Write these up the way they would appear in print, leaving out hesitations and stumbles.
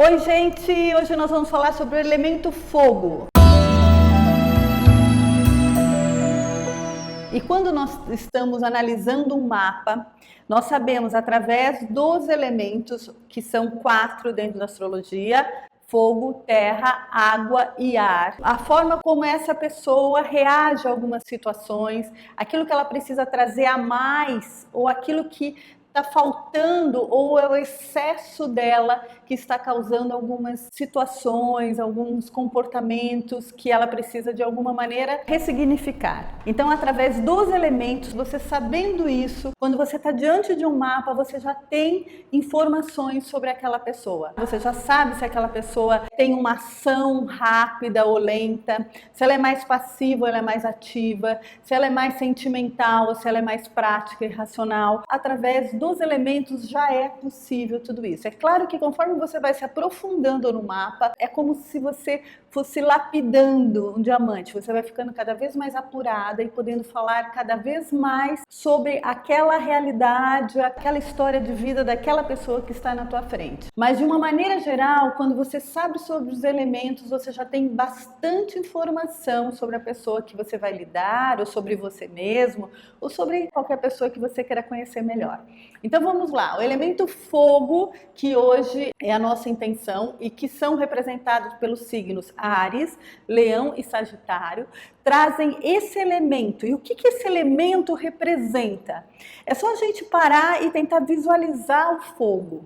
Oi, gente! Hoje nós vamos falar sobre o elemento fogo. E quando nós estamos analisando um mapa, nós sabemos através dos elementos, que são 4 dentro da astrologia: fogo, terra, água e ar. A forma como essa pessoa reage a algumas situações, aquilo que ela precisa trazer a mais, ou aquilo que está faltando, ou é o excesso dela que está causando algumas situações, alguns comportamentos que ela precisa de alguma maneira ressignificar. Então, através dos elementos, você sabendo isso, quando você está diante de um mapa, você já tem informações sobre aquela pessoa. Você já sabe se aquela pessoa tem uma ação rápida ou lenta, se ela é mais passiva ou ela é mais ativa, se ela é mais sentimental ou se ela é mais prática e racional. Através dos elementos já é possível tudo isso. É claro que conforme você vai se aprofundando no mapa, é como se você fosse lapidando um diamante. Você vai ficando cada vez mais apurada e podendo falar cada vez mais sobre aquela realidade, aquela história de vida daquela pessoa que está na tua frente. Mas de uma maneira geral, quando você sabe sobre os elementos, você já tem bastante informação sobre a pessoa que você vai lidar, ou sobre você mesmo, ou sobre qualquer pessoa que você queira conhecer melhor. Então vamos lá, o elemento fogo, que hoje é a nossa intenção e que são representados pelos signos Áries, Leão e Sagitário, trazem esse elemento. E o que esse elemento representa? É só a gente parar e tentar visualizar o fogo.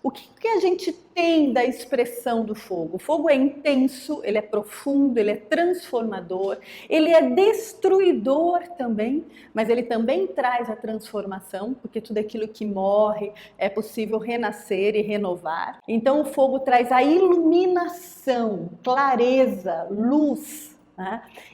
O que a gente tem da expressão do fogo? O fogo é intenso, ele é profundo, ele é transformador, ele é destruidor também, mas ele também traz a transformação, porque tudo aquilo que morre é possível renascer e renovar. Então o fogo traz a iluminação, clareza, luz.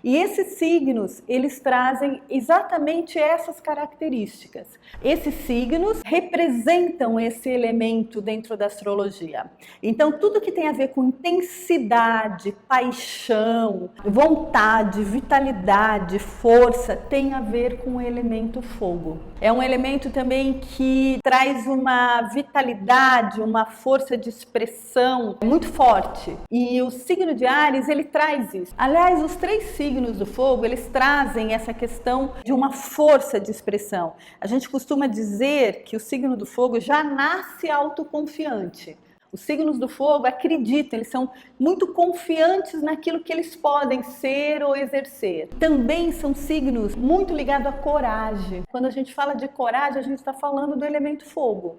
E esses signos, eles trazem exatamente essas características. Esses signos representam esse elemento dentro da astrologia. Então, tudo que tem a ver com intensidade, paixão, vontade, vitalidade, força, tem a ver com o elemento fogo. É um elemento também que traz uma vitalidade, uma força de expressão muito forte. E o signo de Áries, ele traz isso. Aliás, os 3 signos do fogo, eles trazem essa questão de uma força de expressão. A gente costuma dizer que o signo do fogo já nasce autoconfiante. Os signos do fogo acreditam, eles são muito confiantes naquilo que eles podem ser ou exercer. Também são signos muito ligados à coragem. Quando a gente fala de coragem, a gente está falando do elemento fogo.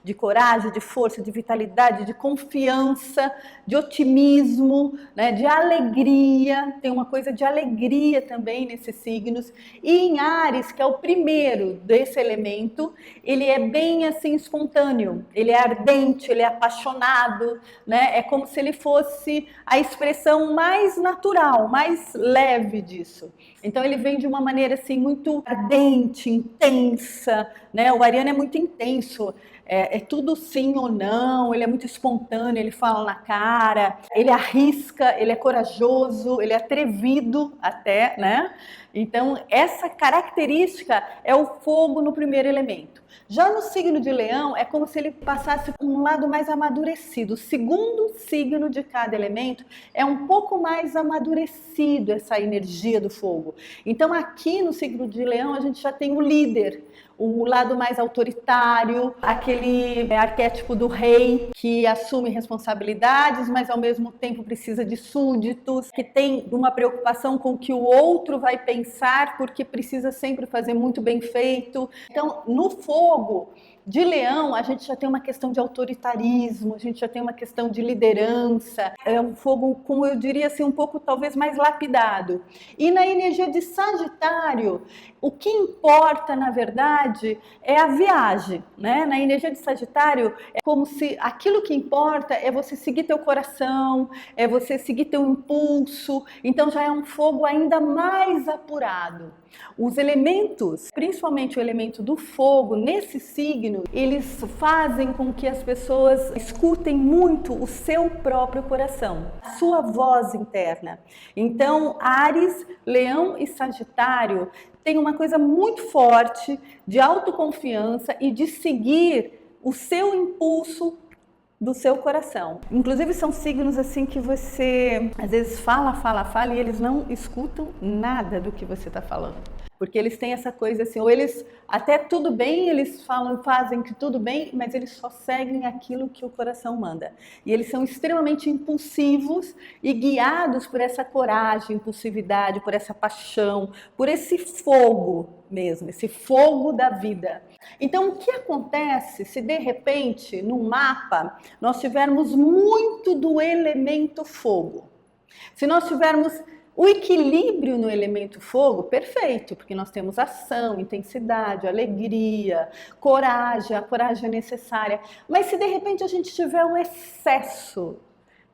De coragem, de força, de vitalidade, de confiança, de otimismo, né, de alegria. Tem uma coisa de alegria também nesses signos. E em Áries, que é o primeiro desse elemento, ele é bem assim espontâneo, ele é ardente, ele é apaixonado, né? É como se ele fosse a expressão mais natural, mais leve disso. Então ele vem de uma maneira assim muito ardente, intensa, né? O ariano é muito intenso. É tudo sim ou não, ele é muito espontâneo, ele fala na cara, ele arrisca, ele é corajoso, ele é atrevido até, né? Então, essa característica é o fogo no primeiro elemento. Já no signo de Leão, é como se ele passasse por um lado mais amadurecido. O segundo signo de cada elemento é um pouco mais amadurecido, essa energia do fogo. Então, aqui no signo de Leão, a gente já tem o líder, o lado mais autoritário, aquele arquétipo do rei que assume responsabilidades, mas ao mesmo tempo precisa de súditos, que tem uma preocupação com o que o outro vai pensar, porque precisa sempre fazer muito bem feito. Então, no fogo de Leão, a gente já tem uma questão de autoritarismo, a gente já tem uma questão de liderança. É um fogo, como eu diria assim, um pouco talvez mais lapidado. E na energia de Sagitário, o que importa, na verdade, é a viagem, né? Na energia de Sagitário, é como se aquilo que importa é você seguir teu coração, é você seguir teu impulso. Então já é um fogo ainda mais apurado. Os elementos, principalmente o elemento do fogo, nesse signo, eles fazem com que as pessoas escutem muito o seu próprio coração, a sua voz interna. Então, Áries, Leão e Sagitário têm uma coisa muito forte de autoconfiança e de seguir o seu impulso do seu coração. Inclusive são signos assim que você às vezes fala e eles não escutam nada do que você está falando. Porque eles têm essa coisa assim, ou eles até tudo bem, eles falam, fazem que tudo bem, mas eles só seguem aquilo que o coração manda. E eles são extremamente impulsivos e guiados por essa coragem, impulsividade, por essa paixão, por esse fogo mesmo, esse fogo da vida. Então, o que acontece se de repente no mapa nós tivermos muito do elemento fogo? Se nós tivermos o equilíbrio no elemento fogo, perfeito, porque nós temos ação, intensidade, alegria, coragem, a coragem é necessária. Mas se de repente a gente tiver o excesso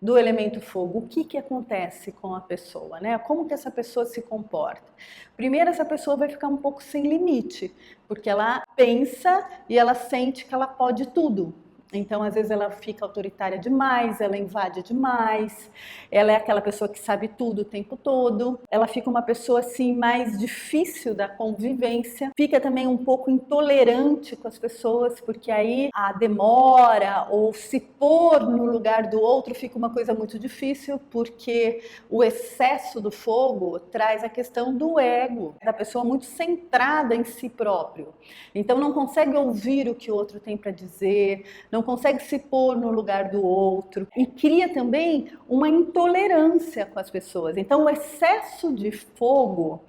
do elemento fogo, o que acontece com a pessoa, né? Como que essa pessoa se comporta? Primeiro, essa pessoa vai ficar um pouco sem limite, porque ela pensa e ela sente que ela pode tudo. Então, às vezes ela fica autoritária demais, ela invade demais, ela é aquela pessoa que sabe tudo o tempo todo, ela fica uma pessoa assim mais difícil da convivência, fica também um pouco intolerante com as pessoas, porque aí a demora ou se pôr no lugar do outro fica uma coisa muito difícil, porque o excesso do fogo traz a questão do ego, da pessoa muito centrada em si próprio. Então não consegue ouvir o que o outro tem para dizer, não consegue se pôr no lugar do outro e cria também uma intolerância com as pessoas. Então o excesso de fogo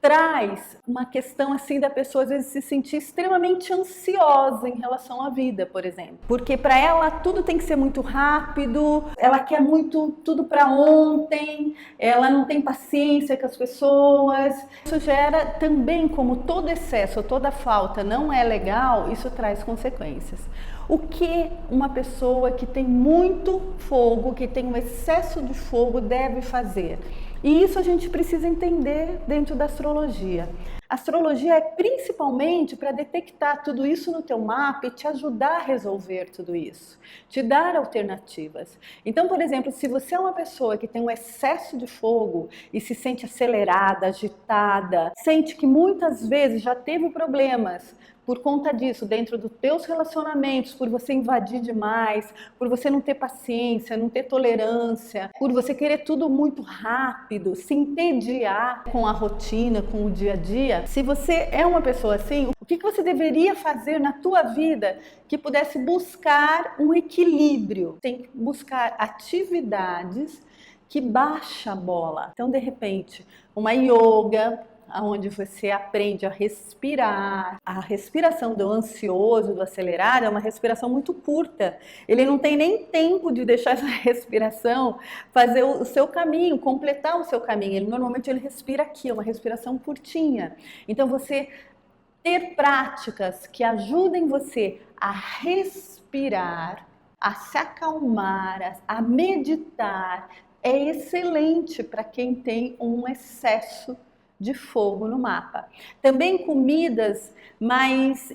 traz uma questão assim da pessoa às vezes se sentir extremamente ansiosa em relação à vida, por exemplo. Porque para ela tudo tem que ser muito rápido, ela quer muito tudo para ontem, ela não tem paciência com as pessoas. Isso gera também, como todo excesso, toda falta não é legal, isso traz consequências. O que uma pessoa que tem muito fogo, que tem um excesso de fogo deve fazer? E isso a gente precisa entender dentro da astrologia. A astrologia é principalmente para detectar tudo isso no teu mapa e te ajudar a resolver tudo isso, te dar alternativas. Então, por exemplo, se você é uma pessoa que tem um excesso de fogo e se sente acelerada, agitada, sente que muitas vezes já teve problemas por conta disso, dentro dos teus relacionamentos, por você invadir demais, por você não ter paciência, não ter tolerância, por você querer tudo muito rápido, se entediar com a rotina, com o dia a dia. Se você é uma pessoa assim, o que você deveria fazer na tua vida que pudesse buscar um equilíbrio? Tem que buscar atividades que baixa a bola. Então, de repente, uma yoga, onde você aprende a respirar. A respiração do ansioso, do acelerado, é uma respiração muito curta. Ele não tem nem tempo de deixar essa respiração fazer o seu caminho, completar o seu caminho. Normalmente ele respira aqui, é uma respiração curtinha. Então você ter práticas que ajudem você a respirar, a se acalmar, a meditar, é excelente para quem tem um excesso de fogo no mapa. Também comidas mais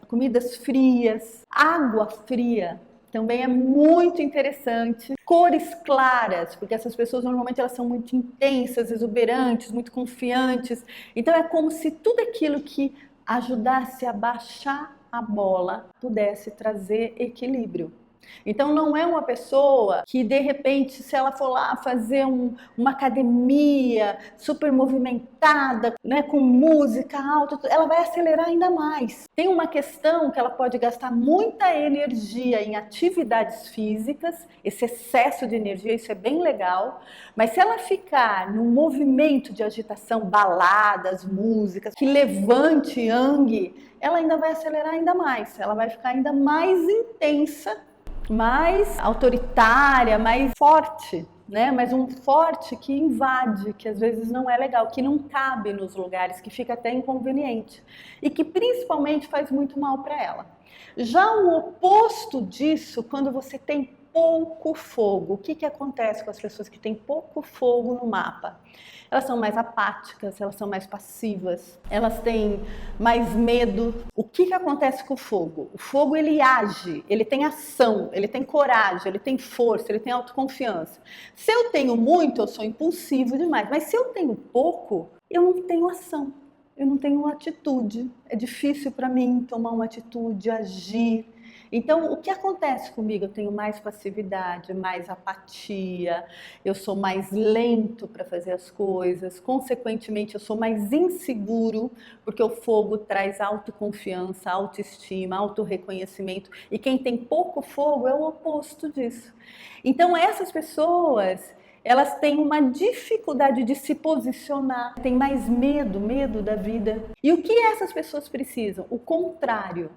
comidas frias, água fria, também é muito interessante. Cores claras, porque essas pessoas normalmente elas são muito intensas, exuberantes, muito confiantes. Então é como se tudo aquilo que ajudasse a baixar a bola pudesse trazer equilíbrio. Então não é uma pessoa que de repente, se ela for lá fazer uma academia super movimentada, né, com música alta, ela vai acelerar ainda mais. Tem uma questão que ela pode gastar muita energia em atividades físicas, esse excesso de energia, isso é bem legal, mas se ela ficar num movimento de agitação, baladas, músicas, que levante yang, ela ainda vai acelerar ainda mais, ela vai ficar ainda mais intensa, mais autoritária, mais forte, né? Mas um forte que invade, que às vezes não é legal, que não cabe nos lugares, que fica até inconveniente e que principalmente faz muito mal para ela. Já o oposto disso, quando você tem pouco fogo, o que acontece com as pessoas que têm pouco fogo no mapa? Elas são mais apáticas, elas são mais passivas, elas têm mais medo. O que acontece com o fogo? O fogo ele age, ele tem ação, ele tem coragem, ele tem força, ele tem autoconfiança. Se eu tenho muito, eu sou impulsivo demais, mas se eu tenho pouco, eu não tenho ação, eu não tenho atitude. É difícil para mim tomar uma atitude, agir. Então, o que acontece comigo? Eu tenho mais passividade, mais apatia, eu sou mais lento para fazer as coisas, consequentemente, eu sou mais inseguro, porque o fogo traz autoconfiança, autoestima, autorreconhecimento, e quem tem pouco fogo é o oposto disso. Então, essas pessoas, elas têm uma dificuldade de se posicionar, têm mais medo da vida. E o que essas pessoas precisam? O contrário.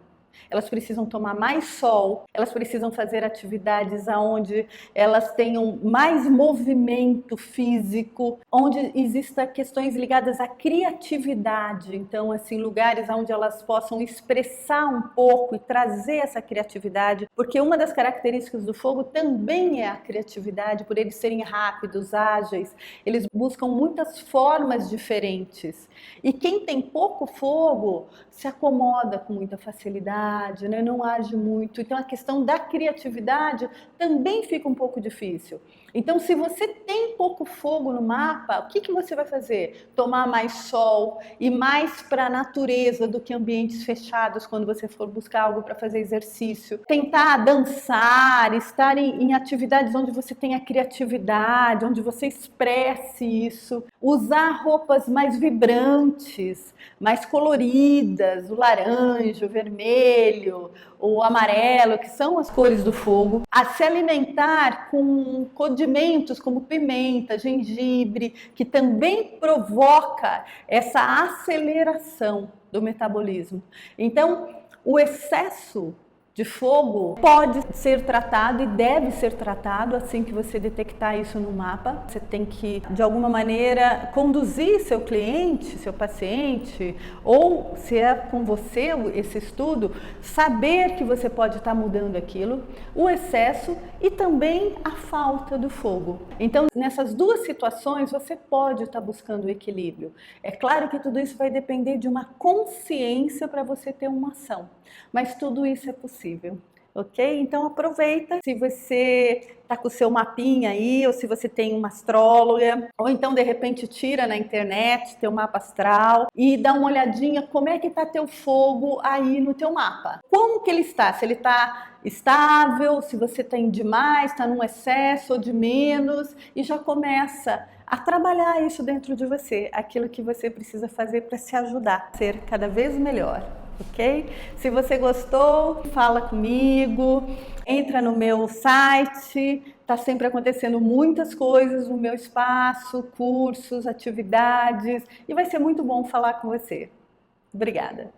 Elas precisam tomar mais sol, elas precisam fazer atividades onde elas tenham mais movimento físico, onde existam questões ligadas à criatividade. Então, assim, lugares onde elas possam expressar um pouco e trazer essa criatividade, porque uma das características do fogo também é a criatividade, por eles serem rápidos, ágeis, eles buscam muitas formas diferentes. E quem tem pouco fogo se acomoda com muita facilidade, né? Não age muito. Então a questão da criatividade também fica um pouco difícil. Então, se você tem pouco fogo no mapa, o que você vai fazer? Tomar mais sol, ir mais para a natureza do que ambientes fechados quando você for buscar algo para fazer exercício. Tentar dançar, estar em atividades onde você tenha criatividade, onde você expresse isso. Usar roupas mais vibrantes, mais coloridas, o laranja, o vermelho, o amarelo, que são as cores do fogo. A se alimentar com condimentos como pimenta, gengibre, que também provoca essa aceleração do metabolismo. Então, o excesso de fogo pode ser tratado e deve ser tratado assim que você detectar isso no mapa. Você tem que, de alguma maneira, conduzir seu cliente, seu paciente, ou se é com você esse estudo, saber que você pode estar mudando aquilo, o excesso e também a falta do fogo. Então, nessas duas situações, você pode estar buscando o equilíbrio. É claro que tudo isso vai depender de uma consciência para você ter uma ação, mas tudo isso é possível. Ok? Então aproveita, se você está com o seu mapinha aí, ou se você tem uma astróloga, ou então de repente tira na internet teu mapa astral e dá uma olhadinha como é que está teu fogo aí no teu mapa. Como que ele está? Se ele está estável, se você tem demais, está num excesso ou de menos, e já começa a trabalhar isso dentro de você, aquilo que você precisa fazer para se ajudar a ser cada vez melhor. Ok? Se você gostou, fala comigo, entra no meu site, está sempre acontecendo muitas coisas no meu espaço, cursos, atividades, e vai ser muito bom falar com você. Obrigada!